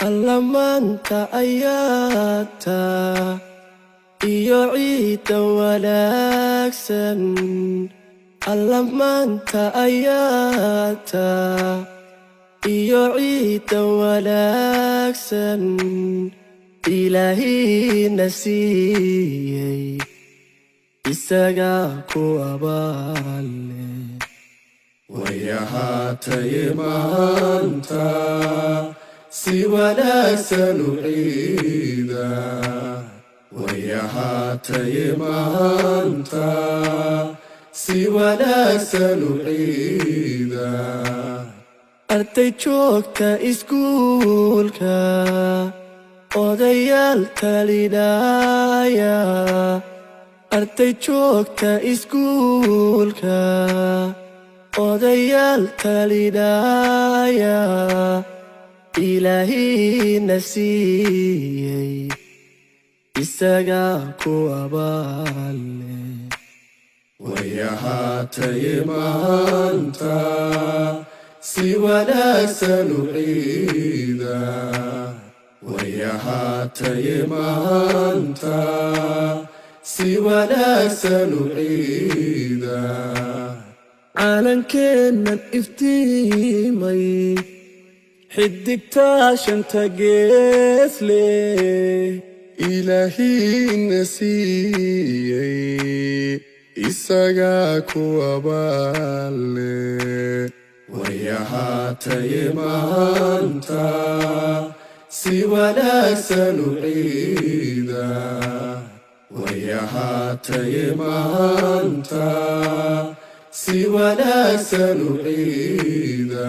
alla maanta ayaata iyo ciidda wanaagsan alla maanta ayaata iyo ciidda wanaagsan ilaahina siiyey isagaa ku abaale way ahaatay maanta si wanaagsan u ciida way ahaatay maanta si wanaagsan u ciida arday joogta iskuulka odayaal talinaya arday joogta iskuulka odayaal talinaya ilaahina siiyey isagaa ku abaale way ahaatay maanta si wanaagsan u ciida way ahaatay maanta si wanaagsan u ciida calankeennan iftiimay xidigtaa shanta gees leh ilaahina siiyey isagaa ku abaale way ahaatay maanta si wanaagsan u ciida way ahaatay maanta si wanaagsan u ciida